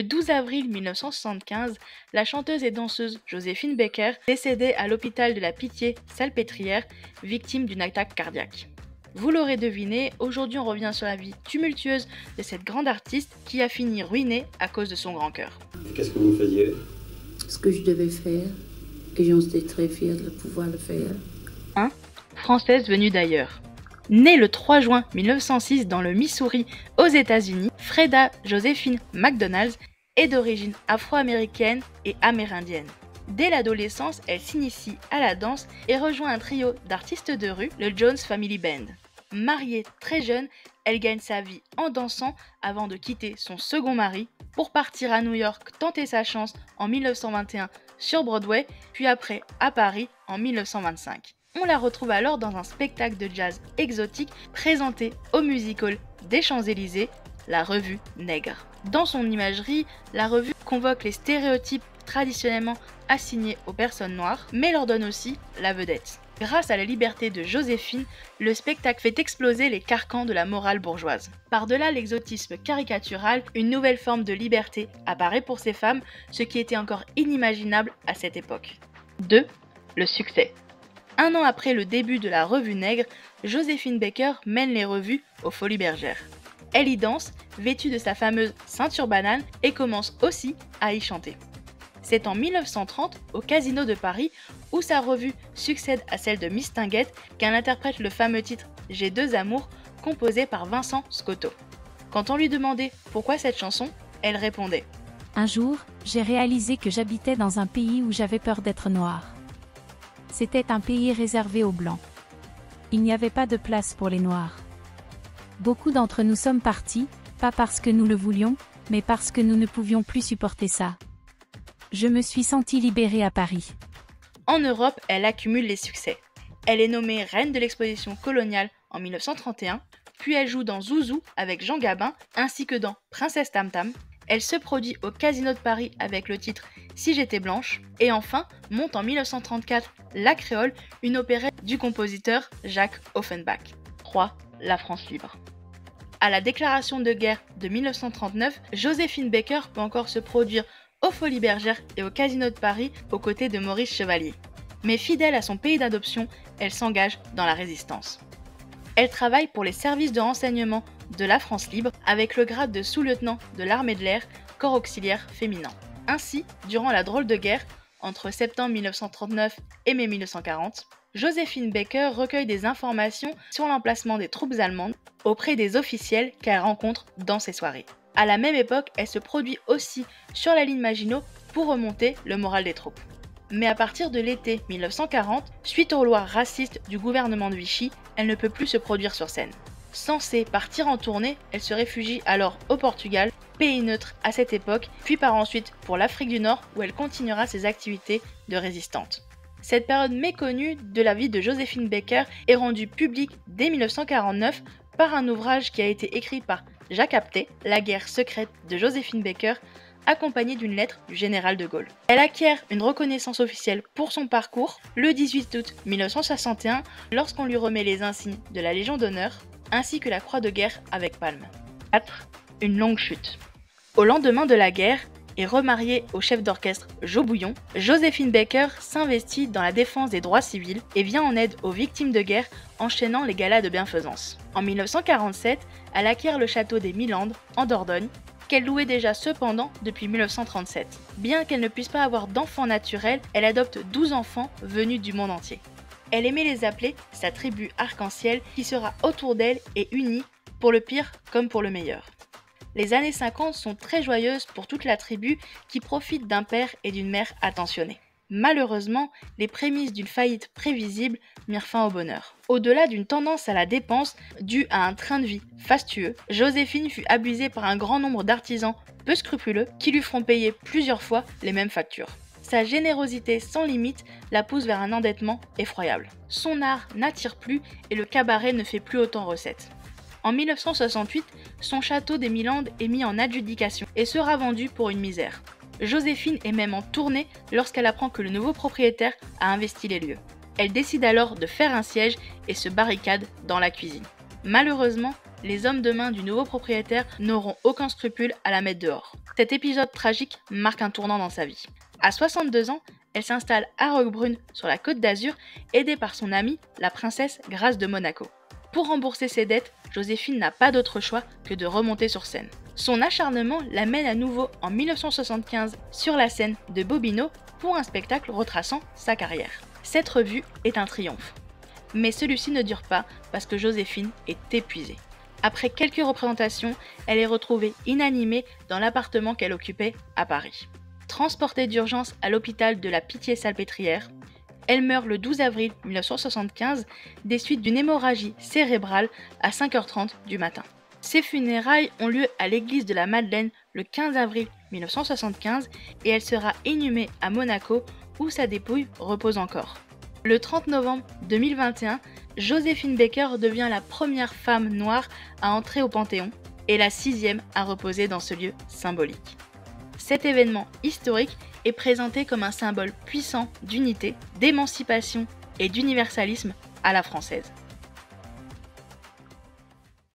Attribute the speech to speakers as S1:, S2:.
S1: Le 12 avril 1975, la chanteuse et danseuse Joséphine Baker décédait à l'hôpital de la Pitié-Salpêtrière, victime d'une attaque cardiaque. Vous l'aurez deviné, aujourd'hui on revient sur la vie tumultueuse de cette grande artiste qui a fini ruinée à cause de son grand cœur.
S2: Qu'est-ce que vous faisiez?
S3: Ce que je devais faire, et j'en étais très fière de pouvoir le faire.
S1: Française venue d'ailleurs. Née le 3 juin 1906 dans le Missouri, aux États-Unis, Freda Joséphine McDonald est d'origine afro-américaine et amérindienne. Dès l'adolescence, elle s'initie à la danse et rejoint un trio d'artistes de rue, le Jones Family Band. Mariée très jeune, elle gagne sa vie en dansant avant de quitter son second mari pour partir à New York tenter sa chance en 1921 sur Broadway, puis après à Paris en 1925. On la retrouve alors dans un spectacle de jazz exotique présenté au Music Hall des Champs-Élysées, la revue Nègre. Dans son imagerie, la revue convoque les stéréotypes traditionnellement assignés aux personnes noires, mais leur donne aussi la vedette. Grâce à la liberté de Joséphine, le spectacle fait exploser les carcans de la morale bourgeoise. Par-delà l'exotisme caricatural, une nouvelle forme de liberté apparaît pour ces femmes, ce qui était encore inimaginable à cette époque. 2. Le succès. Un an après le début de la revue Nègre, Joséphine Baker mène les revues aux Folies Bergères. Elle y danse, vêtue de sa fameuse ceinture banane, et commence aussi à y chanter. C'est en 1930, au Casino de Paris, où sa revue succède à celle de Mistinguett, qu'elle interprète le fameux titre « J'ai deux amours » composé par Vincent Scotto. Quand on lui demandait pourquoi cette chanson, elle répondait
S4: « Un jour, j'ai réalisé que j'habitais dans un pays où j'avais peur d'être noire. C'était un pays réservé aux Blancs. Il n'y avait pas de place pour les Noirs. Beaucoup d'entre nous sommes partis, pas parce que nous le voulions, mais parce que nous ne pouvions plus supporter ça. Je me suis sentie libérée à Paris. »
S1: En Europe, elle accumule les succès. Elle est nommée reine de l'exposition coloniale en 1931, puis elle joue dans Zouzou avec Jean Gabin, ainsi que dans Princesse Tam Tam. Elle se produit au Casino de Paris avec le titre « Si j'étais blanche » et enfin monte en 1934 La Créole, une opérette du compositeur Jacques Offenbach. 3. La France libre. À la déclaration de guerre de 1939, Joséphine Baker peut encore se produire aux Folies Bergères et au Casino de Paris aux côtés de Maurice Chevalier. Mais fidèle à son pays d'adoption, elle s'engage dans la résistance. Elle travaille pour les services de renseignement de la France libre avec le grade de sous-lieutenant de l'armée de l'air, corps auxiliaire féminin. Ainsi, durant la drôle de guerre, entre septembre 1939 et mai 1940, Joséphine Baker recueille des informations sur l'emplacement des troupes allemandes auprès des officiels qu'elle rencontre dans ces soirées. À la même époque, elle se produit aussi sur la ligne Maginot pour remonter le moral des troupes. Mais à partir de l'été 1940, suite aux lois racistes du gouvernement de Vichy, elle ne peut plus se produire sur scène. Censée partir en tournée, elle se réfugie alors au Portugal, pays neutre à cette époque, puis part ensuite pour l'Afrique du Nord où elle continuera ses activités de résistante. Cette période méconnue de la vie de Joséphine Baker est rendue publique dès 1949 par un ouvrage qui a été écrit par Jacques Apthé, La guerre secrète de Joséphine Baker, accompagnée d'une lettre du général de Gaulle. Elle acquiert une reconnaissance officielle pour son parcours le 18 août 1961 lorsqu'on lui remet les insignes de la Légion d'honneur ainsi que la croix de guerre avec palme. 4. Une longue chute. Au lendemain de la guerre, et remariée au chef d'orchestre Joe Bouillon, Joséphine Baker s'investit dans la défense des droits civils et vient en aide aux victimes de guerre enchaînant les galas de bienfaisance. En 1947, elle acquiert le château des Milandes, en Dordogne, qu'elle louait déjà cependant depuis 1937. Bien qu'elle ne puisse pas avoir d'enfants naturels, elle adopte 12 enfants venus du monde entier. Elle aimait les appeler sa tribu arc-en-ciel qui sera autour d'elle et unie pour le pire comme pour le meilleur. Les années 50 sont très joyeuses pour toute la tribu qui profite d'un père et d'une mère attentionnés. Malheureusement, les prémices d'une faillite prévisible mirent fin au bonheur. Au-delà d'une tendance à la dépense due à un train de vie fastueux, Joséphine fut abusée par un grand nombre d'artisans peu scrupuleux qui lui feront payer plusieurs fois les mêmes factures. Sa générosité sans limite la pousse vers un endettement effroyable. Son art n'attire plus et le cabaret ne fait plus autant recette. En 1968, son château des Milandes est mis en adjudication et sera vendu pour une misère. Joséphine est même en tournée lorsqu'elle apprend que le nouveau propriétaire a investi les lieux. Elle décide alors de faire un siège et se barricade dans la cuisine. Malheureusement, les hommes de main du nouveau propriétaire n'auront aucun scrupule à la mettre dehors. Cet épisode tragique marque un tournant dans sa vie. À 62 ans, elle s'installe à Roquebrune, sur la Côte d'Azur, aidée par son amie, la princesse Grâce de Monaco. Pour rembourser ses dettes, Joséphine n'a pas d'autre choix que de remonter sur scène. Son acharnement l'amène à nouveau en 1975 sur la scène de Bobino pour un spectacle retraçant sa carrière. Cette revue est un triomphe. Mais celui-ci ne dure pas parce que Joséphine est épuisée. Après quelques représentations, elle est retrouvée inanimée dans l'appartement qu'elle occupait à Paris. Transportée d'urgence à l'hôpital de la Pitié-Salpêtrière, elle meurt le 12 avril 1975 des suites d'une hémorragie cérébrale à 5h30 du matin. Ses funérailles ont lieu à l'église de la Madeleine le 15 avril 1975 et elle sera inhumée à Monaco où sa dépouille repose encore. Le 30 novembre 2021, Joséphine Baker devient la première femme noire à entrer au Panthéon et la 6e à reposer dans ce lieu symbolique. Cet événement historique est présenté comme un symbole puissant d'unité, d'émancipation et d'universalisme à la française.